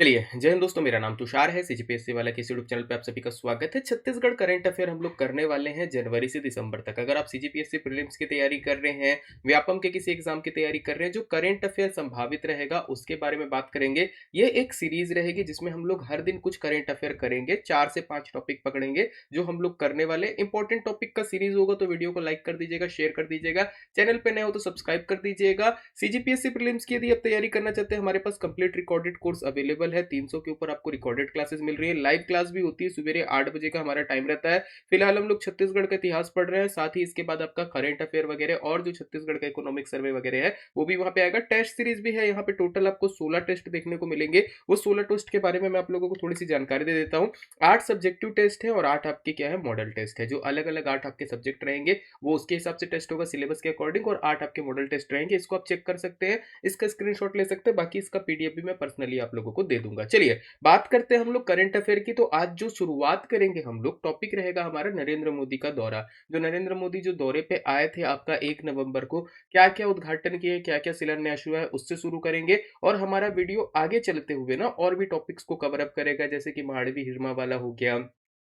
चलिए, जय हिंद दोस्तों, मेरा नाम तुषार है। सीजीपीएससी वाला किसी यूट्यूब चैनल पे आप सभी का स्वागत है। छत्तीसगढ़ करंट अफेयर हम लोग करने वाले हैं जनवरी से दिसंबर तक। अगर आप सीजीपीएससी प्रीलिम्स की तैयारी कर रहे हैं, व्यापम के किसी एग्जाम की तैयारी कर रहे हैं, जो करंट अफेयर संभावित रहेगा उसके बारे में बात करेंगे। ये एक सीरीज रहेगी जिसमें हम लोग हर दिन कुछ करंट अफेयर करेंगे, 4 से 5 टॉपिक पकड़ेंगे जो हम लोग करने वाले। इंपॉर्टेंट टॉपिक का सीरीज होगा तो वीडियो को लाइक कर दीजिएगा, शेयर कर दीजिएगा। चैनल पे नए हो तो सब्सक्राइब कर दीजिएगा। सीजीपीएससी प्रीलिम्स की यदि आप तैयारी करना चाहते हैं, हमारे पास कंप्लीट रिकॉर्डेड कोर्स अवेलेबल है। 300 के ऊपर आपको रिकॉर्डेड क्लासेस मिल रही है, लाइव क्लास भी होती है। सुबह 8 बजे का हमारा टाइम रहता है। फिलहाल हम लोग छत्तीसगढ़ का इतिहास पढ़ रहे हैं, साथ ही इसके बाद आपका करंट अफेयर वगैरह और जो छत्तीसगढ़ का इकोनॉमिक सर्वे वगैरह है वो भी वहां पे आएगा। टेस्ट सीरीज भी है, यहाँ पे टोटल आपको 16 टेस्ट देखने को मिलेंगे। वो 16 टेस्ट के बारे में मैं आप लोगों को थोड़ी सी जानकारी दे देता हूँ। 8 सब्जेक्टिव टेस्ट है और 8 आपके क्या है, मॉडल टेस्ट है। जो अलग अलग 8 आपके सब्जेक्ट रहेंगे वो उसके हिसाब से टेस्ट होगा सिलेबस के अकॉर्डिंग, और 8 आपके मॉडल टेस्ट रहेंगे। इसको आप चेक कर सकते हैं, इसका स्क्रीनशॉट ले सकते हैं। बाकी इसका पीडीएफ भी मैं पर्सनली आप लोगों को दे दूंगा। चलिए बात करते हैं हम लोग करंट अफेयर की। तो आज जो शुरुआत करेंगे हम लोग, टॉपिक रहेगा हमारा नरेंद्र मोदी का दौरा। जो नरेंद्र मोदी जो दौरे पे आए थे आपका 1 नवंबर को, क्या क्या उद्घाटन किए, क्या क्या शिलान्यास हुआ है, उससे शुरू करेंगे। और हमारा वीडियो आगे चलते हुए ना और भी टॉपिक्स को कवर अप करेगा, जैसे कि माड़वी हिरमा वाला हो गया,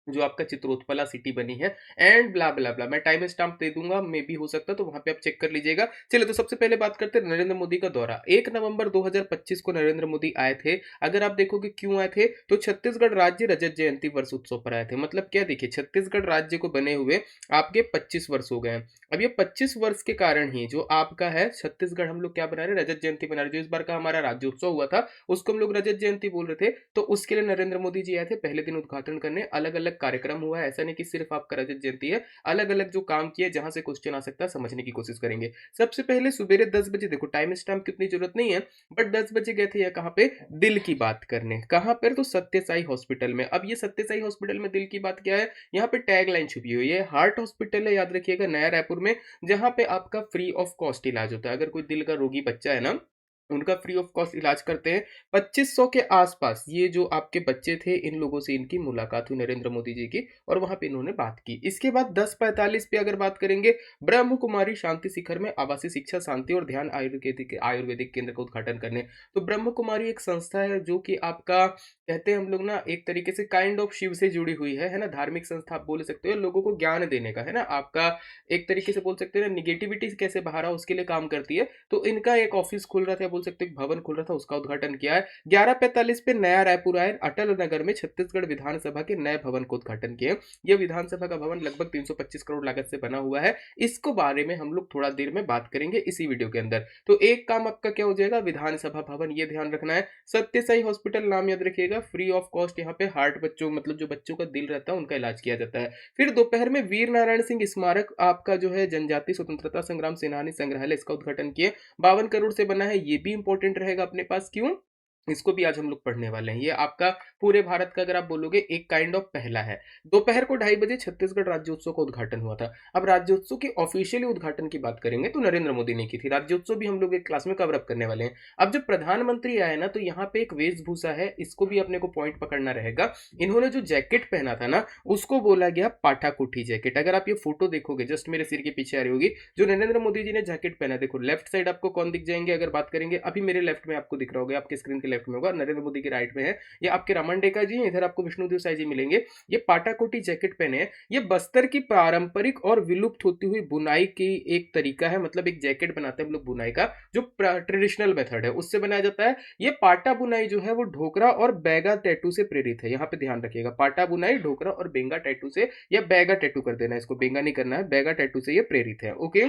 जो आपका चित्रोत्पला सिटी बनी है, एंड ब्ला ब्ला ब्ला। मैं टाइम स्टाम्प दे दूंगा, मे भी हो सकता है, तो वहां पे आप चेक कर लीजिएगा। चलिए तो सबसे पहले बात करते हैं नरेंद्र मोदी का दौरा। 1 नवंबर 2025 को नरेंद्र मोदी आए थे। अगर आप देखोगे क्यों आए थे, तो छत्तीसगढ़ राज्य रजत जयंती वर्ष उत्सव पर आए थे। मतलब क्या, देखिए छत्तीसगढ़ राज्य को बने हुए आपके 25 वर्ष हो गए हैं। अब ये 25 वर्ष के कारण ही जो आपका है छत्तीसगढ़, हम लोग क्या बना रहे हैं, रजत जयंती बना रहे हैं। जो इस बार का हमारा राज्योत्सव हुआ था उसको हम लोग रजत जयंती बोल रहे थे, तो उसके लिए नरेंद्र मोदी जी आए थे पहले दिन उद्घाटन करने। अलग अलग कार्यक्रम हुआ है, ऐसा नहीं कि सिर्फ आपका रजत जयंती है। अलग अलग जो काम किए, जहां से क्वेश्चन आ सकता है, समझने की कोशिश करेंगे। सबसे पहले सुबेरे 10 बजे, देखो टाइम स्टैम्प कितनी जरूरत नहीं है, बट 10 बजे गए थे। या कहां पे, दिल की बात करने। कहां पर, तो सत्य साई हॉस्पिटल में। अब ये सत्य साई हॉस्पिटल में दिल की बात क्या है, यहाँ पे टैग लाइन छुपी हुई है। हार्ट हॉस्पिटल है, याद रखिएगा, नया रायपुर में, जहां पे आपका फ्री ऑफ कॉस्ट इलाज होता है। अगर कोई दिल का रोगी बच्चा है ना, उनका फ्री ऑफ कॉस्ट इलाज करते हैं। 2500 के आसपास ये जो आपके बच्चे थे, इन लोगों से इनकी मुलाकात हुई नरेंद्र मोदी जी की, और वहां पे इन्होंने बात की। इसके बाद 10:45 पे अगर बात करेंगे, ब्रह्म कुमारी शांति शिखर में आवासीय शिक्षा, शांति और ध्यान आयुर्वेदिक आयुर्वेदिक केंद्र का उद्घाटन करने। तो ब्रह्म कुमारी एक संस्था है जो कि आपका, कहते हैं हम लोग ना, एक तरीके से काइंड ऑफ शिव से जुड़ी हुई है ना। धार्मिक संस्था आप बोल सकते हो, लोगों को ज्ञान देने का है ना, आपका एक तरीके से बोल सकते हैं ना, निगेटिविटी कैसे बाहर आ उसके लिए काम करती है। तो इनका एक ऑफिस खुल रहा था, बोल सकते हैं भवन खुल रहा था, उसका उद्घाटन किया है। 11:45 पे नया रायपुर आए, अटल नगर में छत्तीसगढ़ विधानसभा के नए भवन को उद्घाटन किए। यह विधानसभा का भवन लगभग 325 करोड़ लागत से बना हुआ है। इसको बारे में हम लोग थोड़ा देर में बात करेंगे इसी वीडियो के अंदर। तो एक काम आपका क्या हो जाएगा, विधानसभा भवन, ये ध्यान रखना है। सत्य साई हॉस्पिटल नाम याद रखिएगा, फ्री ऑफ कॉस्ट यहाँ पे हार्ट बच्चों, मतलब जो बच्चों का दिल रहता है उनका इलाज किया जाता है। फिर दोपहर में वीर नारायण सिंह स्मारक, आपका जो है जनजाति स्वतंत्रता संग्राम सेनानी संग्रहालय, इसका उद्घाटन किए। 52 करोड़ से बना है, ये भी इंपॉर्टेंट रहेगा अपने पास। क्यों, इसको भी आज हम लोग पढ़ने वाले हैं। ये आपका पूरे भारत का अगर आप बोलोगे एक काइंड ऑफ पहला है। दोपहर को 2:30 बजे छत्तीसगढ़ राज्योत्सव का उद्घाटन हुआ था। अब राज्योत्सव की ऑफिशियली उद्घाटन की बात करेंगे तो नरेंद्र मोदी ने की थी। राज्योत्सव भी हम लोग एक क्लास में कवर अप करने वाले हैं। अब जब प्रधानमंत्री आए ना, तो यहाँ पे एक वेशभूषा है, इसको भी अपने को पॉइंट पकड़ना रहेगा। इन्होंने जो जैकेट पहना था ना, उसको बोला गया पाठाकोठी जैकेट। अगर आप ये फोटो देखोगे, जस्ट मेरे सिर के पीछे आ रही होगी, जो नरेंद्र मोदी जी ने जैकेट पहना, देखो लेफ्ट साइड आपको कौन दिख जाएंगे, अगर बात करेंगे अभी मेरे लेफ्ट में आपको दिख रहा होगा, आपके स्क्रीन के लेफ्ट में होगा, नरेंद्र मोदी के राइट में है, ये आपके रमन डेका जी हैं, इधर आपको विष्णुदेव साई जी मिलेंगे। ये पाटाकोटी जैकेट पहने हैं। ये बस्तर की पारंपरिक और विलुप्त होती हुई बुनाई की एक तरीका है। मतलब एक जैकेट बनाते हैं हम लोग बुनाई का, जो ट्रेडिशनल मेथड है उससे बनाया जाता है। ये पाटा बुनाई जो है वो ढोकरा और बैगा टैटू से प्रेरित है। यहाँ पे ध्यान रखिएगा, पाटा बुनाई ढोकरा और बेंगा टैटू से, या बैगा टैटू कर देना, इसको बेंगा नहीं करना है, बैगा टैटू से ये प्रेरित है। ओके,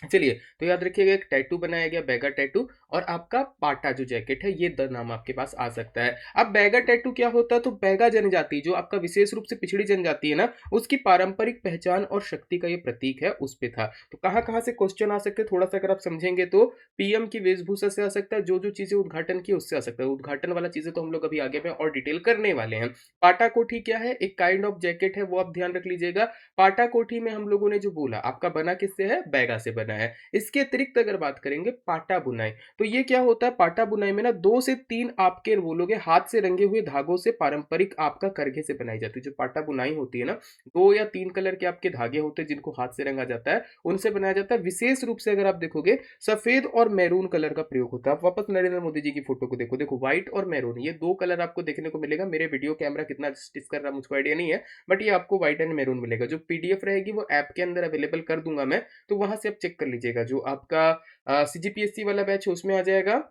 चलिए तो याद रखिएगा, एक टैटू बनाया गया बैगा टैटू, और आपका पाटा जो जैकेट है, ये द नाम आपके पास आ सकता है। अब बैगा टैटू क्या होता है, तो बैगा जनजाति जो आपका विशेष रूप से पिछड़ी जनजाति है ना, उसकी पारंपरिक पहचान और शक्ति का ये प्रतीक है, उस पे था। तो कहां कहां से क्वेश्चन आ सकते हैं, थोड़ा सा अगर आप समझेंगे तो पीएम की वेशभूषा से आ सकता है, जो जो चीजें उद्घाटन की उससे आ सकता है। उद्घाटन वाला चीजें तो हम लोग अभी आगे में और डिटेल करने वाले हैं। पाटा कोठी क्या है, एक काइंड ऑफ जैकेट है, वो आप ध्यान रख लीजिएगा। पाटा कोठी में हम लोगों ने जो बोला, आपका बना किससे है, बैगा से बना है। इसके अतिरिक्त अगर बात करेंगे पाटा बुनाई, तो ये क्या होता है, पाटा बुनाई में ना 2 से 3 आपके बोलोगे हाथ से रंगे हुए धागों से पारंपरिक आपका करघे से बनाई जाती है। जो पाटा बुनाई होती है ना, 2 या 3 कलर के आपके धागे होते हैं जिनको हाथ से रंगा जाता है, उनसे बनाया जाता है। विशेष रूप से अगर आप देखोगे सफेद और मैरून कलर का प्रयोग होता है। आप वापस नरेंद्र मोदी जी की फोटो को देखो, देखो व्हाइट और मैरून, ये 2 कलर आपको देखने को मिलेगा। मेरे वीडियो कैमरा कितना जस्टिस कर रहा है मुझको आइडिया नहीं है, बट ये आपको व्हाइट एंड मैरून मिलेगा। जो पीडीएफ रहेगी वो ऐप के अंदर अवेलेबल कर दूंगा मैं, तो वहां से आप चेक कर लीजिएगा। जो आपका सीजीपीएससी वाला बैच है उसमें आ जाएगा।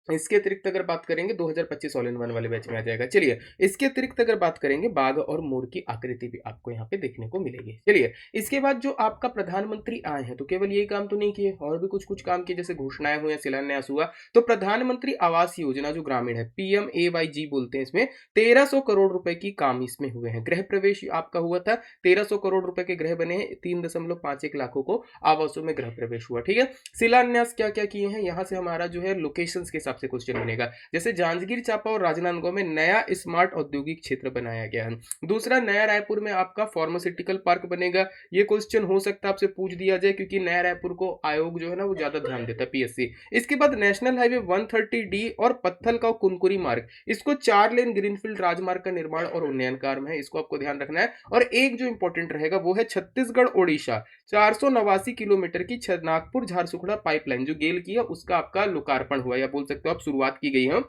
इसके अतिरिक्त अगर बात करेंगे 2025 ऑल इन वन वाले बैच में आ जाएगा। चलिए, इसके अतिरिक्त अगर बात करेंगे बाघ और मोर की आकृति भी आपको यहाँ पे देखने को मिलेगी। चलिए, इसके बाद जो आपका प्रधानमंत्री आए हैं तो केवल यही काम तो नहीं किए, और भी कुछ कुछ काम किए, जैसे घोषणाएं हुई, शिलान्यास हुआ। तो प्रधानमंत्री आवास योजना जो ग्रामीण है, PMAYG बोलते हैं इसमें, 1300 करोड़ रुपए की काम इसमें हुए हैं। गृह प्रवेश आपका हुआ था, 1300 करोड़ रुपए के गृह बने हैं, 3.51 लाखों को आवासों में गृह प्रवेश हुआ। ठीक है, शिलान्यास क्या क्या किए हैं, यहां से हमारा जो है लोकेशन के हिसाब से क्वेश्चन बनेगा। जैसे जांजगीर चांपा और राजनांदगांव में नया स्मार्ट औद्योगिक क्षेत्र बनाया गया है। दूसरा, नया रायपुर में आपका फार्मास्यूटिकल पार्क बनेगा। ये क्वेश्चन हो सकता है आपसे पूछ दिया जाए, क्योंकि नया रायपुर को आयोग जो है ना वो ज्यादा ध्यान देता है, PSC। इसके बाद नेशनल हाईवे 130D और पत्थल का कुनकुरी मार्ग, इसको 4 लेन ग्रीनफील्ड राजमार्ग का निर्माण और उन्नयन कार्य में है, इसको आपको ध्यान रखना है। और एक जो इंपॉर्टेंट रहेगा वो है छत्तीसगढ़ ओडिशा 489 किलोमीटर की नागपुर झारसुगड़ा पाइपलाइन, जो गेल की है उसका आपका लोकार्पण हुआ, या बोल सकते हो आप शुरुआत की गई है।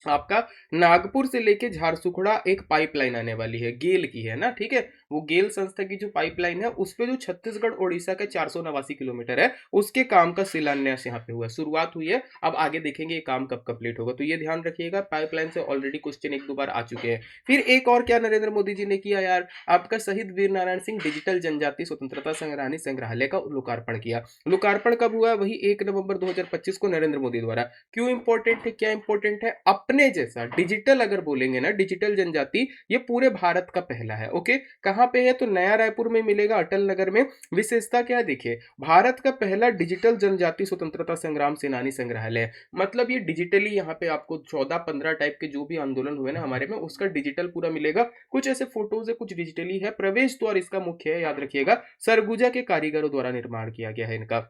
आपका नागपुर से लेके झारसुगड़ा एक पाइपलाइन आने वाली है, गेल की है ना। ठीक है, वो गेल संस्था की जो पाइपलाइन है उस पे जो छत्तीसगढ़ ओडिशा के 489 किलोमीटर है उसके काम का शिलान्यास यहाँ पे हुआ है, शुरुआत हुई है। अब आगे देखेंगे ये काम कब कंप्लीट होगा, तो ये ध्यान रखिएगा। पाइपलाइन से ऑलरेडी क्वेश्चन 1-2 बार आ चुके हैं। फिर एक और क्या नरेंद्र मोदी जी ने किया यार, आपका शहीद वीर नारायण सिंह डिजिटल जनजाति स्वतंत्रता संग्रानी संग्रहालय का लोकार्पण किया। लोकार्पण कब हुआ, वही 1 नवंबर 2025 को नरेंद्र मोदी द्वारा। क्यों इंपॉर्टेंट है, क्या इंपॉर्टेंट है, अपने जैसा डिजिटल अगर बोलेंगे ना, डिजिटल जनजाति, ये पूरे भारत का पहला है। ओके, कहां पे है, तो नया रायपुर में मिलेगा, अटल नगर में। विशेषता क्या है, देखिए, भारत का पहला डिजिटल जनजाति स्वतंत्रता संग्राम सेनानी संग्रहालय, मतलब ये डिजिटली यहाँ पे आपको 14-15 टाइप के जो भी आंदोलन हुए ना हमारे में, उसका डिजिटल पूरा मिलेगा। कुछ ऐसे फोटोज है, कुछ डिजिटली है। प्रवेश द्वार इसका मुख्य है, याद रखिएगा, सरगुजा के कारीगरों द्वारा निर्माण किया गया है इनका।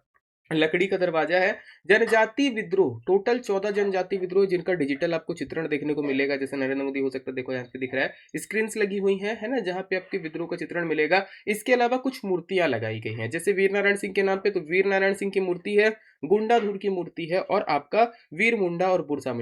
लकड़ी का दरवाजा है। जनजाति विद्रोह, टोटल 14 जनजाति विद्रोह जिनका डिजिटल आपको चित्रण देखने को मिलेगा। जैसे नरेंद्र मोदी हो सकता है, देखो यहाँ पे दिख रहा है, स्क्रीन लगी हुई है ना, जहां पे आपके विद्रोह का चित्रण मिलेगा। इसके अलावा कुछ मूर्तियां लगाई गई हैं, जैसे वीर नारायण सिंह के नाम पे तो वीर नारायण सिंह की मूर्ति है, गुंडाधुर की मूर्ति है, और आपका वीर मुंडा और बिरसा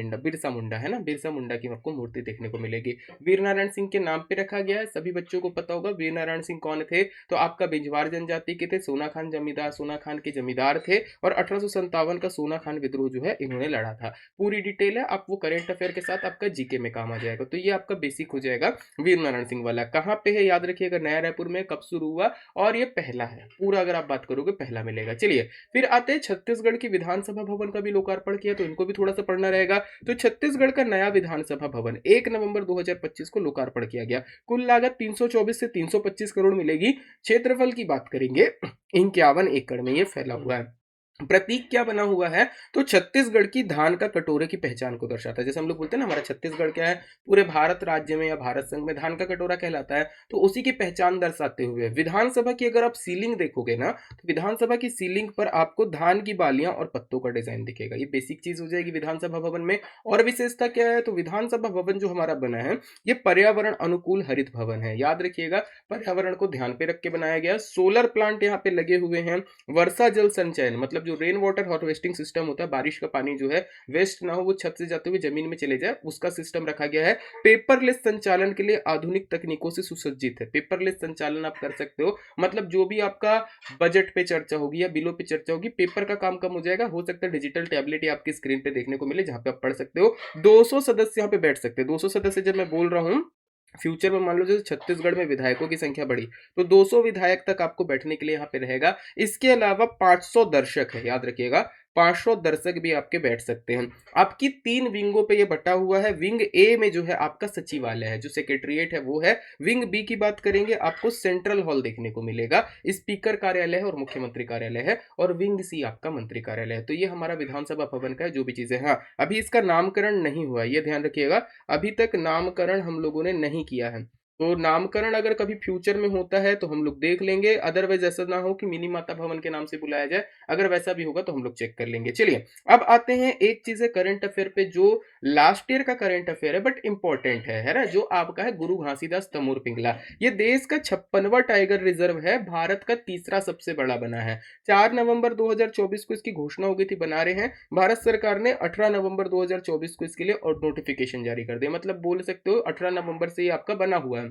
मुंडा है ना, बिरसा मुंडा की आपको मूर्ति देखने को मिलेगी। वीर नारायण सिंह के नाम पे रखा गया है। सभी बच्चों को पता होगा वीर नारायण सिंह कौन थे, तो आपका बिंजवार जनजाति के थे, सोना खान के जमींदार थे, और 1857 का सोना खान विद्रोह जो है इन्होंने लड़ा था। पूरी डिटेल है, आप वो करेंट अफेयर के साथ आपका जीके में काम आ जाएगा। तो ये आपका बेसिक हो जाएगा वीर नारायण सिंह वाला। कहाँ पे है, याद रखिएगा, नया रायपुर में, कब शुरू हुआ, और ये पहला है पूरा, अगर आप बात करोगे पहला मिलेगा। चलिए, फिर आते हैं छत्तीसगढ़ की विधानसभा भवन का भी लोकार्पण किया, तो इनको भी थोड़ा सा पढ़ना रहेगा। तो छत्तीसगढ़ का नया विधानसभा भवन 1 नवंबर 2025 को लोकार्पण किया गया। कुल लागत 324 से 325 करोड़ मिलेगी। क्षेत्रफल की बात करेंगे 51 एकड़ में ये फैला हुआ है। प्रतीक क्या बना हुआ है, तो छत्तीसगढ़ की धान का कटोरे की पहचान को दर्शाता है। जैसे हम लोग बोलते हैं ना, हमारा छत्तीसगढ़ क्या है, पूरे भारत राज्य में या भारत संघ में धान का कटोरा कहलाता है, तो उसी की पहचान दर्शाते हुए विधानसभा की अगर आप सीलिंग देखोगे ना, तो विधानसभा की सीलिंग पर आपको धान की बालियां और पत्तों का डिजाइन दिखेगा। ये बेसिक चीज हो जाएगी विधानसभा भवन में। और विशेषता क्या है, तो विधानसभा भवन जो हमारा बना है ये पर्यावरण अनुकूल हरित भवन है। याद रखिएगा, पर्यावरण को ध्यान पे रख के बनाया गया। सोलर प्लांट यहाँ पे लगे हुए हैं। वर्षा जल संचयन, मतलब जो रेन वाटर हार्वेस्टिंग सिस्टम होता है, बारिश का पानी जो है वेस्ट ना हो, वो छत से जाते हुए जमीन में चले जाए, उसका सिस्टम रखा गया है। पेपरलेस संचालन के लिए आधुनिक तकनीकों से सुसज्जित है। पेपरलेस संचालन आप कर सकते हो, मतलब जो भी आपका बजट पे चर्चा होगी या बिलों पे चर्चा होगी, पेपर का काम कम हो जाएगा। हो सकता है डिजिटल टैबलेट ही आपकी स्क्रीन पे देखने को मिले, जहां पे आप पढ़ सकते हो। 200 सदस्य यहाँ पे बैठ सकते हैं। 200 सदस्य जब मैं बोल रहा हूँ, फ्यूचर में मान लो जैसे छत्तीसगढ़ में विधायकों की संख्या बढ़ी तो 200 विधायक तक आपको बैठने के लिए यहाँ पे रहेगा। इसके अलावा 500 दर्शक है, याद रखिएगा, 500 दर्शक भी आपके बैठ सकते हैं। आपकी 3 विंगों पे ये बटा हुआ है। विंग ए में जो है आपका सचिवालय है, जो सेक्रेटरीट है वो है। विंग बी की बात करेंगे, आपको सेंट्रल हॉल देखने को मिलेगा, स्पीकर कार्यालय है और मुख्यमंत्री कार्यालय है। और विंग सी आपका मंत्री कार्यालय है। तो ये हमारा विधानसभा भवन का है, जो भी चीजें। हाँ, अभी इसका नामकरण नहीं हुआ, ये ध्यान रखिएगा, अभी तक नामकरण हम लोगों ने नहीं किया है। तो नामकरण अगर कभी फ्यूचर में होता है तो हम लोग देख लेंगे, अदरवाइज ऐसा ना हो कि मिनी माता भवन के नाम से बुलाया जाए, अगर वैसा भी होगा तो हम लोग चेक कर लेंगे। चलिए, अब आते हैं एक चीज़ है करंट अफेयर पे जो लास्ट ईयर का करंट अफेयर है बट इम्पोर्टेंट है ना? जो आपका है गुरु घासीदास तमोर पिंगला। ये देश का 56वां टाइगर रिजर्व है, भारत का तीसरा सबसे बड़ा बना है। 4 नवंबर 2024 को इसकी घोषणा हो गई थी, बना रहे हैं। भारत सरकार ने 18 नवंबर 2024 को इसके लिए और नोटिफिकेशन जारी कर दिया, मतलब बोल सकते हो 18 नवंबर से ये आपका बना हुआ है।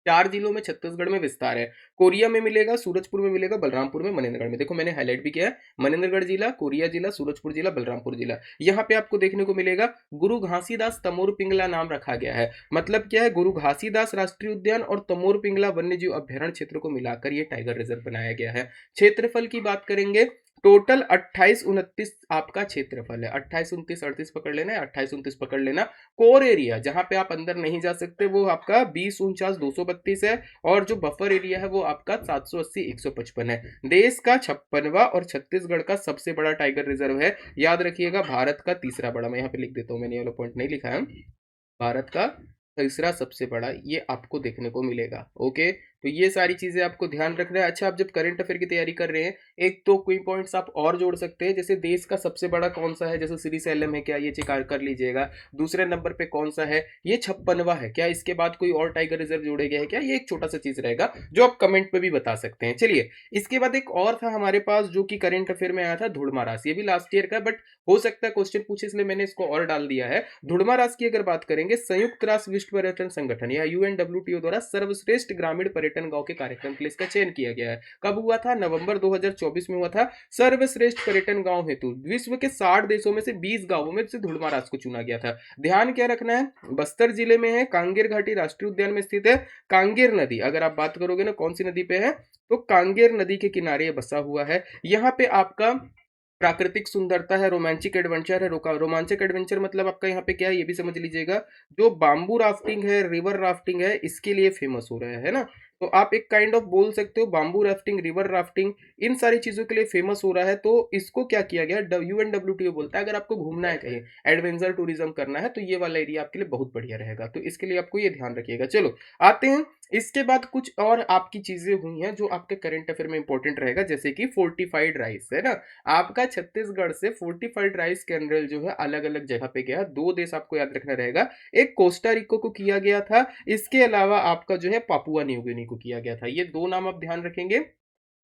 4 जिलों में छत्तीसगढ़ में विस्तार है। कोरिया में मिलेगा, सूरजपुर में मिलेगा, बलरामपुर में, मनेंद्रगढ़ में। देखो मैंने हाइलाइट भी किया है, मनेंद्रगढ़ जिला, कोरिया जिला, सूरजपुर जिला, बलरामपुर जिला। यहाँ पे आपको देखने को मिलेगा गुरु घासीदास तमोर पिंगला नाम रखा गया है। मतलब क्या है, गुरु घासीदास राष्ट्रीय उद्यान और तमोर पिंगला वन्यजीव अभ्यारण्य क्षेत्र को मिलाकर ये टाइगर रिजर्व बनाया गया है। क्षेत्रफल की बात करेंगे, टोटल 28-29 आपका क्षेत्रफल है। 28, 29, 38 पकड़ लेना है, 28, 29 पकड़ लेना। कोर एरिया जहां पे आप अंदर नहीं जा सकते वो आपका 20, 49, 232 है, और जो बफर एरिया है वो आपका 780, 155 है। देश का 56वां और छत्तीसगढ़ का सबसे बड़ा टाइगर रिजर्व है। याद रखिएगा, भारत का तीसरा बड़ा। मैं यहाँ पे लिख देता हूँ, मैंने ये वाला पॉइंट नहीं लिखा है। भारत का तीसरा सबसे बड़ा ये आपको देखने को मिलेगा। ओके, तो ये सारी चीजें आपको ध्यान रखना है। अच्छा, आप जब करंट अफेयर की तैयारी कर रहे हैं, एक तो कोई पॉइंट्स आप और जोड़ सकते हैं, जैसे देश का सबसे बड़ा कौन सा है, जैसे श्री सैलम है क्या, ये चेक कर लीजिएगा। दूसरे नंबर पे कौन सा है, ये 56वां है क्या, इसके बाद कोई और टाइगर रिजर्व जोड़े गए हैं क्या, ये एक छोटा सा चीज रहेगा जो आप कमेंट पे भी बता सकते हैं। चलिए, इसके बाद एक और था हमारे पास जो कि करंट अफेयर में आया था, धुड़मारास। ये भी लास्ट ईयर का, बट हो सकता है क्वेश्चन पूछे इसलिए मैंने इसको और डाल दिया है। धुड़मारास की अगर बात करेंगे, संयुक्त राष्ट्र विश्व पर्यटन संगठन या यूएनडब्ल्यूटीओ द्वारा सर्वश्रेष्ठ ग्रामीण पर्यटन गांव के कार्यक्रम के लिए इसका चयन किया गया है। कब हुआ था, नवंबर 2024 में हुआ था। सर्वश्रेष्ठ पर्यटन गांव हेतु विश्व के 60 देशों में से 20 गांवों में से धुड़मारास को चुना गया था। ध्यान क्या रखना है, बस्तर जिले में है, कांगेर घाटी राष्ट्रीय उद्यान में स्थित है। कांगेर नदी, अगर आप बात करोगे ना कौन सी नदी पे है, तो कांगेर नदी के किनारे बसा हुआ है। यहाँ पे आपका प्राकृतिक सुंदरता है, रोमांचिक एडवेंचर है। रोमांचक एडवेंचर मतलब आपका यहाँ पे क्या है ये भी समझ लीजिएगा। जो बाम्बू राफ्टिंग है, रिवर राफ्टिंग है, इसके लिए फेमस हो रहा है ना। तो आप एक काइंड ऑफ बोल सकते हो बाम्बू राफ्टिंग, रिवर राफ्टिंग, इन सारी चीजों के लिए फेमस हो रहा है। तो इसको क्या किया गया, यूएनडब्ल्यूटीओ बोलता है अगर आपको घूमना है कहीं, एडवेंचर टूरिज्म करना है, तो ये वाला एरिया आपके लिए बहुत बढ़िया रहेगा। तो इसके लिए आपको ये ध्यान रखिएगा। चलो आते हैं, इसके बाद कुछ और आपकी चीजें हुई हैं जो आपके करंट अफेयर में इंपॉर्टेंट रहेगा, जैसे कि फोर्टिफाइड राइस है ना। आपका छत्तीसगढ़ से फोर्टिफाइड राइस कैंड्रेल जो है अलग अलग जगह पे गया। दो देश आपको याद रखना रहेगा, एक कोस्टा रिको को किया गया था, इसके अलावा आपका जो है पापुआ न्यू गिनी को किया गया था। ये दो नाम आप ध्यान रखेंगे।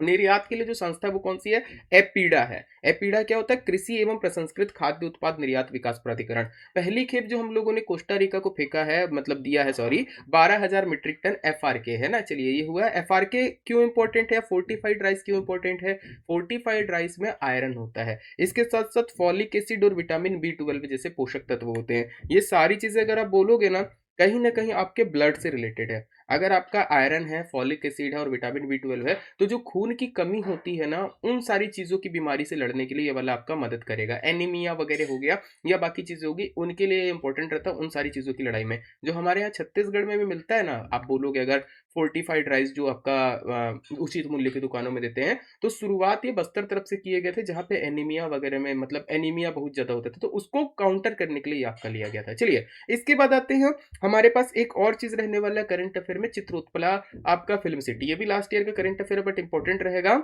निर्यात के लिए जो संस्था है वो कौन सी है, एपीडा है। एपीडा क्या होता है, कृषि एवं प्रसंस्कृत खाद्य उत्पाद निर्यात विकास प्राधिकरण। पहली खेप जो हम लोगों ने कोस्टा रिका को फेंका है, मतलब दिया है सॉरी, 12,000 मीट्रिक टन एफआरके है ना। चलिए, ये हुआ एफआरके क्यों इंपॉर्टेंट है, फोर्टिफाइड राइस क्यों इंपॉर्टेंट है। फोर्टिफाइड राइस में आयरन होता है, इसके साथ साथ फॉलिक एसिड और विटामिन B12 जैसे पोषक तत्व होते हैं। ये सारी चीजें अगर आप बोलोगे ना कहीं आपके ब्लड से रिलेटेड है। अगर आपका आयरन है, फॉलिक एसिड है और विटामिन B12 है, तो जो खून की कमी होती है ना, उन सारी चीजों की बीमारी से लड़ने के लिए ये वाला आपका मदद करेगा। एनीमिया वगैरह हो गया या बाकी चीजें होगी, उनके लिए इंपॉर्टेंट रहता है उन सारी चीजों की लड़ाई में। जो हमारे यहाँ छत्तीसगढ़ में भी मिलता है ना, आप बोलोगे अगर फोर्टिफाइड राइस जो आपका उचित मूल्य की दुकानों में देते हैं, तो शुरुआत ये बस्तर तरफ से किए गए थे, जहाँ पे एनीमिया वगैरह में मतलब एनीमिया बहुत ज्यादा होता था, तो उसको काउंटर करने के लिए आपका लिया गया था। चलिए, इसके बाद आते हैं हमारे पास एक और चीज रहने वाला है करंट अफेयर में, चित्रोत्पला आपका फिल्म सिटी। ये भी लास्ट ईयर का करंट अफेयर बट इंपॉर्टेंट रहेगा।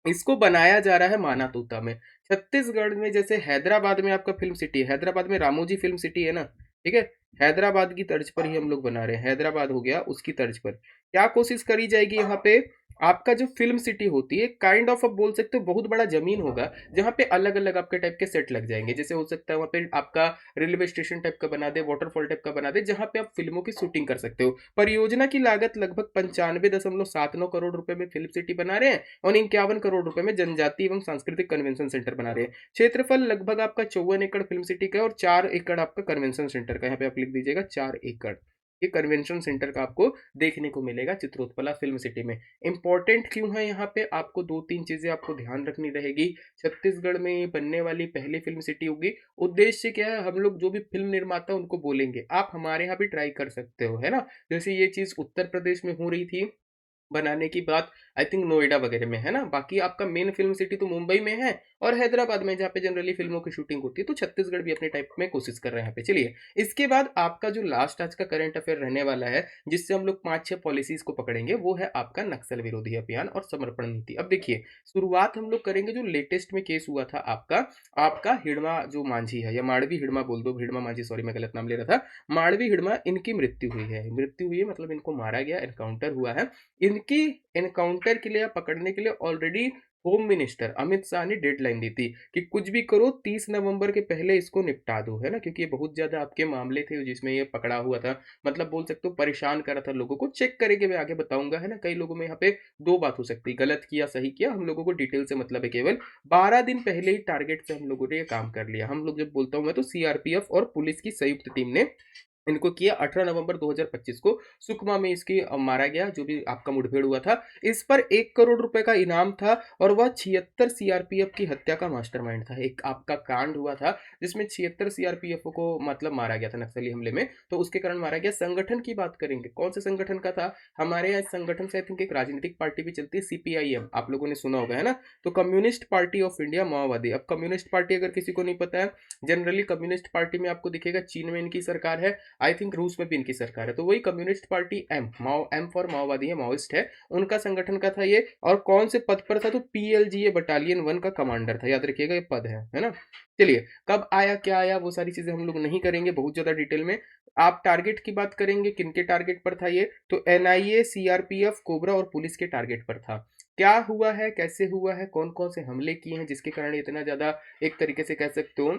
इसको बनाया जा रहा है मानातूता में, छत्तीसगढ़ में। जैसे हैदराबाद में आपका फिल्म सिटी है, हैदराबाद में रामोजी फिल्म सिटी है ना, ठीक है। हैदराबाद की तर्ज पर ही हम लोग बना रहे हैं, हैदराबाद हो गया उसकी तर्ज पर। क्या कोशिश करी जाएगी यहाँ पे, आपका जो फिल्म सिटी होती है काइंड ऑफ आप बोल सकते हो बहुत बड़ा जमीन होगा, जहाँ पे अलग अलग आपके टाइप के सेट लग जाएंगे। जैसे हो सकता है वहाँ पे आपका रेलवे स्टेशन टाइप का बना दे, वाटरफॉल टाइप का बना दे, जहाँ पे आप फिल्मों की शूटिंग कर सकते हो। परियोजना की लागत लगभग 95.79 करोड़ रुपए में फिल्म सिटी बना रहे हैं, और 51 करोड़ रुपए में जनजाति एवं सांस्कृतिक कन्वेंशन सेंटर बना रहे हैं। क्षेत्रफल लगभग आपका 54 एकड़ फिल्म सिटी का और 4 एकड़ आपका कन्वेंशन सेंटर का। यहाँ पे आप लिख दीजिएगा 4 एकड़। ये कन्वेंशन सेंटर का आपको देखने को मिलेगा चित्रोत्पला फिल्म सिटी में। इंपॉर्टेंट क्यों है, यहाँ पे आपको दो तीन चीजें आपको ध्यान रखनी रहेगी। छत्तीसगढ़ में बनने वाली पहली फिल्म सिटी होगी। उद्देश्य क्या है, हम लोग जो भी फिल्म निर्माता उनको बोलेंगे आप हमारे यहाँ भी ट्राई कर सकते हो, है ना। जैसे ये चीज उत्तर प्रदेश में हो रही थी बनाने की बात, आई थिंक नोएडा वगैरह में, है ना? बाकी आपका मेन फ़िल्म सिटी तो मुंबई में है और हैदराबाद में, जहाँ पे जनरली फ़िल्मों की शूटिंग होती है, तो छत्तीसगढ़ भी अपने टाइप में कोशिश कर रहे हैं यहाँ पे। चलिए, इसके बाद आपका जो लास्ट आज का करंट अफेयर रहने वाला है, जिससे हम लोग 5-6 पॉलिसीज़ को पकड़ेंगे, वो है आपका नक्सल विरोधी अभियान और समर्पण नीति। अब देखिए, शुरुआत हम लोग करेंगे जो लेटेस्ट में केस हुआ था आपका, आपका हिडमा जो मांझी है, या माड़वी हिडमा बोल दो, हिडमा मांझी सॉरी मैं गलत नाम ले रहा था। माड़वी हिडमा, इनकी मृत्यु हुई है मतलब इनको मारा गया, एनकाउंटर हुआ है। इनकी एनकाउंटर के लिए या पकड़ने के लिए already home minister Amit Shah ने डेडलाइन दी थी कि कुछ भी करो 30 नवंबर के पहले इसको निपटा दो, है ना? क्योंकि ये बहुत ज़्यादा आपके मामले थे जिसमें ये पकड़ा हुआ था। मतलब बोल सकते हो परेशान कर रहा था लोगों को। चेक करेंगे, मैं आगे बताऊँगा, है ना? कई लोगों में यहाँ पे 2 बात हो सकती है, गलत किया, सही किया, हम लोगों को डिटेल से मतलब है केवल। 12 दिन पहले ही टारगेट से हम लोगों ने ये काम कर लिया। हम लोग जब बोलता हूँ मैं तो सीआरपीएफ और पुलिस की संयुक्त टीम ने इनको किया 18 नवंबर 2025 को सुकमा में इसकी मारा गया, जो भी आपका मुठभेड़ हुआ था। इस पर 1 करोड़ रुपए का इनाम था और वह 76 सीआरपीएफ की हत्या का मास्टरमाइंड था। एक आपका कांड हुआ था जिसमें 76 सीआरपीएफ को मतलब मारा गया था नक्सली हमले में, तो उसके कारण मारा गया। संगठन की बात करेंगे, कौन से संगठन का था? हमारे यहाँ इस संगठन से आई थिंक एक राजनीतिक पार्टी भी चलती है, सीपीआईएम, आप लोगों ने सुना होगा, है ना? तो कम्युनिस्ट पार्टी ऑफ इंडिया माओवादी। अब कम्युनिस्ट पार्टी अगर किसी को नहीं पता है, जनरली कम्युनिस्ट पार्टी में आपको दिखेगा चीन में इनकी सरकार है, आई थिंक रूस में भी इनकी सरकार है। तो वही कम्युनिस्ट पार्टी एम फॉर माओवादी है, माओइस्ट है, उनका संगठन का था ये। और कौन से पद पर था? तो पीएलजीए बटालियन 1 का कमांडर था, याद रखिएगा ये पद है ना? चलिए, कब आया, क्या आया, वो सारी चीजें हम लोग नहीं करेंगे बहुत ज्यादा डिटेल में। आप टारगेट की बात करेंगे, किनके टारगेट पर था ये? तो एनआईए, सीआरपीएफ, कोबरा और पुलिस के टारगेट पर था। क्या हुआ है, कैसे हुआ है, कौन कौन से हमले किए हैं जिसके कारण इतना ज्यादा एक तरीके से कह सकते हो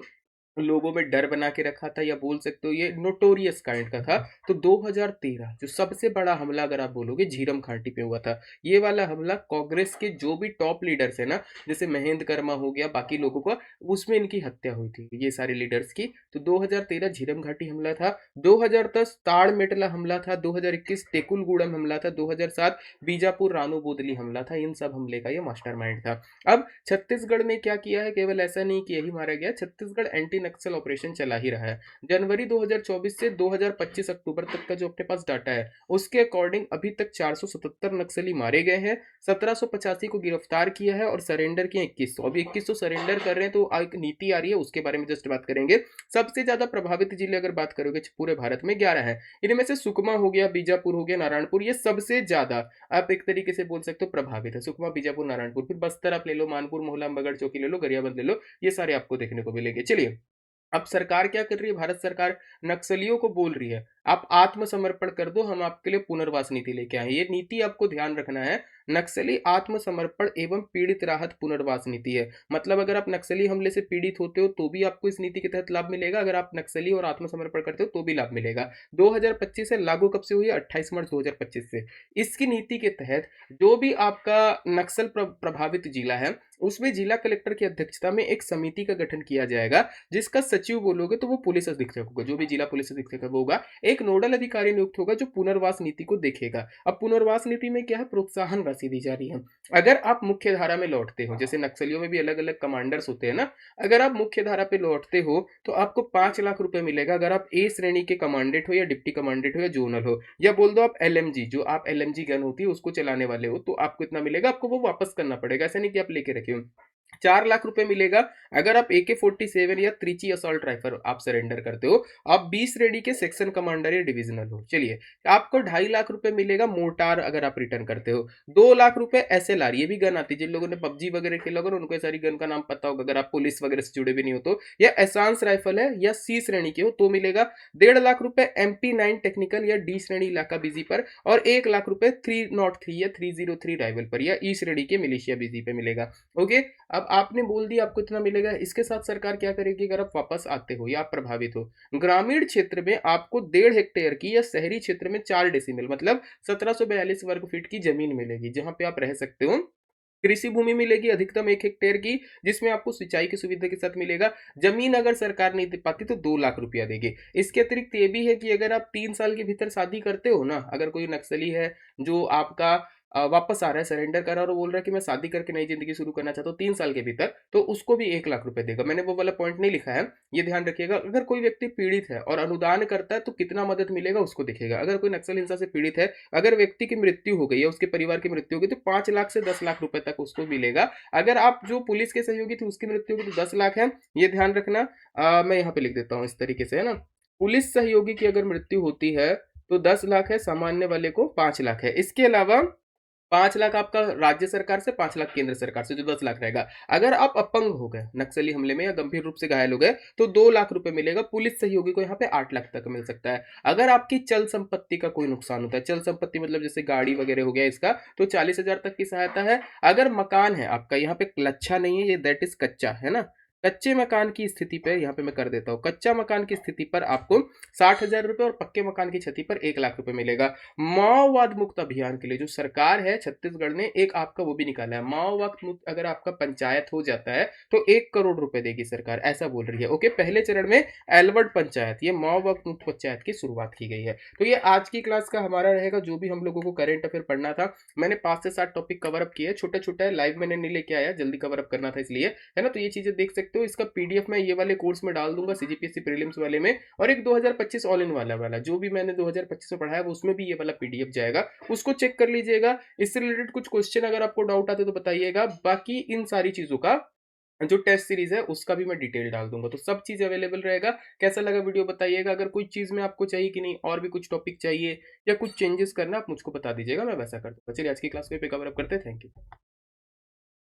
लोगों में डर बना के रखा था, या बोल सकते हो ये नोटोरियस काइंड का था। तो 2013 जो सबसे बड़ा हमला अगर आप बोलोगे झीरम घाटी पे हुआ था। ये वाला हमला कांग्रेस के जो भी टॉप लीडर्स है ना, जैसे महेंद्र कर्मा हो गया, बाकी लोगों का, उसमें इनकी हत्या हुई थी, ये सारे लीडर्स की। तो 2013 झीरम घाटी हमला था, 2010 ताड़मेटला हमला था, 2021 टेकुलगुड़म हमला था, 2007 बीजापुर रानू बोदली हमला था। इन सब हमले का ये मास्टरमाइंड था। अब छत्तीसगढ़ में क्या किया है? केवल ऐसा नहीं कि यही मारा गया, छत्तीसगढ़ एंटी नक्सल ऑपरेशन चला ही रहा है। जनवरी 2024 से 2025 अक्टूबर तक का जो अपने पास डाटा है, उसके अकॉर्डिंग अभी तक 477 नक्सली मारे गए हैं, 1785 को गिरफ्तार किया है और सरेंडर किए 2100। अभी 2100 सरेंडर कर रहे हैं, तो एक नीति आ रही है, उसके बारे में जस्ट बात करेंगे। सबसे ज्यादा प्रभावित जिले अगर बात करोगे पूरे भारत में 11 है। इनमें से सुकमा हो गया, बीजापुर हो गया, नारायणपुर, ये सबसे ज्यादा आप एक तरीके से बोल सकते हो प्रभावित है। सुकमा, बीजापुर, नारायणपुर। फिर बस्तर आप ले लो, मानपुर, मोहला, बगड़ चौकी ले लो, गरियाबंद ले लो, ये सारे आपको देखने को मिलेंगे। चलिए, अब सरकार क्या कर रही है? भारत सरकार नक्सलियों को बोल रही है आप आत्मसमर्पण कर दो, हम आपके लिए पुनर्वास नीति लेके आए। ये नीति आपको ध्यान रखना है, नक्सली आत्मसमर्पण एवं पीड़ित राहत पुनर्वास नीति है। मतलब अगर आप नक्सली हमले से पीड़ित होते हो तो भी आपको इस नीति के तहत लाभ मिलेगा, अगर आप नक्सली और आत्मसमर्पण करते हो तो भी लाभ मिलेगा। 2025 से लागू कब से हुई है? 28 मार्च 2025 से। इसकी नीति के तहत जो भी आपका नक्सल प्रभावित जिला है, उसमें जिला कलेक्टर की अध्यक्षता में एक समिति का गठन किया जाएगा, जिसका सचिव बोलोगे तो वो पुलिस अधीक्षक होगा, जो भी जिला पुलिस अधीक्षक होगा। एक नोडल अधिकारी नियुक्त होगा जो पुनर्वास नीति को देखेगा। अब पुनर्वास नीति में क्या है? प्रोत्साहन राशि दी जा रही है। अगर आप मुख्य धारा में लौटते हो, जैसे नक्सलियों में भी अलग अलग कमांडर्स होते हैं ना, अगर आप मुख्य धारा पे लौटते हो तो आपको 5 लाख रुपए मिलेगा, अगर आप ए श्रेणी के कमांडेंट हो या डिप्टी कमांडेंट हो या जोनल हो, या बोल दो आप एलएमजी, जो आप एलएमजी गन होती है उसको चलाने वाले हो, तो आपको इतना मिलेगा। आपको वो वापस करना पड़ेगा, ऐसा नहीं कि आप लेके रखे हो। 4 लाख रुपए मिलेगा अगर आप AK-47 या त्रिची असॉल्ट राइफल आप सरेंडर करते हो, आप 20 रेडी के सेक्शन कमांडर या डिविजनल हो। चलिए, आपको 2.5 लाख रुपए मिलेगा मोर्टार अगर आप रिटर्न करते हो। 2 लाख रुपए एसएलआर, ये भी गन आती है, जिन लोगों ने पबजी वगैरह खेला होगा उनको ये सारी गन का नाम पता होगा, अगर आप पुलिस वगैरह से जुड़े भी नहीं हो तो। या एसांस राइफल है या सी श्रेणी के हो तो मिलेगा। 1.5 लाख रुपए MP9 टेक्निकल या डी श्रेणी इलाका बिजी पर, और 1 लाख रुपए 303 या 303 राइफल पर या ई श्रेणी के मिलिशिया बिजी पे मिलेगा। ओके, अब आपने बोल दिया आपको इतना मिलेगा। इसके साथ सरकार क्या करेगी? अगर आप वापस आते हो या आप प्रभावित हो, ग्रामीण क्षेत्र में आपको 1.5 हेक्टेयर की, या शहरी क्षेत्र में 4 डेसिमल मतलब 1742 वर्ग फीट की जमीन मिलेगी, जहां पे आप रह सकते हो। कृषि भूमि मिलेगी अधिकतम 1 हेक्टेयर की, जिसमें आपको सिंचाई की सुविधा के साथ मिलेगा। जमीन अगर सरकार नहीं दे पाती तो 2 लाख रुपया देगी। इसके अतिरिक्त ये भी है कि अगर आप 3 साल के भीतर शादी करते हो ना, अगर कोई नक्सली है जो आपका वापस आ रहा है, सरेंडर कर रहा है और बोल रहा है कि मैं शादी करके नई ज़िंदगी शुरू करना चाहता हूँ 3 साल के भीतर, तो उसको भी 1 लाख रुपए देगा। मैंने वो वाला पॉइंट नहीं लिखा है, ये ध्यान रखिएगा। अगर कोई व्यक्ति पीड़ित है और अनुदान करता है तो कितना मदद मिलेगा उसको दिखेगा। अगर कोई नक्सल हिंसा से पीड़ित है, अगर व्यक्ति की मृत्यु हो गई या उसके परिवार की मृत्यु हो गई तो 5 लाख से 10 लाख रुपए तक उसको मिलेगा। अगर आप जो पुलिस के सहयोगी थे उसकी मृत्यु हो गई तो 10 लाख है, ये ध्यान रखना। मैं यहाँ पे लिख देता हूँ इस तरीके से, है ना? पुलिस सहयोगी की अगर मृत्यु होती है तो 10 लाख है, सामान्य वाले को 5 लाख है। इसके अलावा 5 लाख आपका राज्य सरकार से, 5 लाख केंद्र सरकार से, जो 10 लाख रहेगा। अगर आप अपंग हो गए नक्सली हमले में या गंभीर रूप से घायल हो गए तो 2 लाख रुपए मिलेगा। पुलिस सहयोगी को यहाँ पे 8 लाख तक मिल सकता है। अगर आपकी चल संपत्ति का कोई नुकसान होता है, चल संपत्ति मतलब जैसे गाड़ी वगैरह हो गया इसका, तो 40,000 तक की सहायता है। अगर मकान है आपका, यहाँ पे लच्छा नहीं है, ये दैट इज कच्चा है ना, कच्चे मकान की स्थिति पर यहाँ पे मैं कर देता हूँ, कच्चा मकान की स्थिति पर आपको 60,000 रुपए और पक्के मकान की क्षति पर 1 लाख रुपए मिलेगा। माओवाद मुक्त अभियान के लिए जो सरकार है छत्तीसगढ़ ने एक आपका वो भी निकाला है, माओवाद मुक्त अगर आपका पंचायत हो जाता है तो 1 करोड़ रुपए देगी सरकार, ऐसा बोल रही है। ओके, पहले चरण में एलवर्ड पंचायत, ये माओवाद मुक्त पंचायत की शुरुआत की गई है। तो ये आज की क्लास का हमारा रहेगा, जो भी हम लोगों को करेंट अफेयर पढ़ना था। मैंने 5 से 7 टॉपिक कवर अप किए, छोटे छोटे लाइव मैंने नहीं लेके आया, जल्दी कवर अप करना था इसलिए, है ना? तो ये चीजें देख सकते हो। इसका पीडीएफ मैं ये वाले कोर्स में डाल दूंगा, सीजीपीएससी प्रीलिम्स वाले में, और एक 2025 ऑल इन वाला जो भी मैंने 2025 में पढ़ाया वो उसमें भी ये वाला पीडीएफ जाएगा, उसको चेक कर लीजिएगा। इससे रिलेटेड कुछ क्वेश्चन अगर आपको डाउट आते तो बताइएगा। बाकी इन सारी चीजों का जो टेस्ट सीरीज है उसका भी मैं डिटेल डाल दूंगा, तो सब चीज अवेलेबल रहेगा। कैसा लगा वीडियो बताइएगा। अगर कोई चीज में आपको चाहिए कि नहीं और भी कुछ टॉपिक चाहिए या कुछ चेंजेस करना, आप मुझको बता दीजिएगा, मैं वैसा कर दूंगा। चलिए आज की क्लास को पे कवर अप करते हैं। Thank you.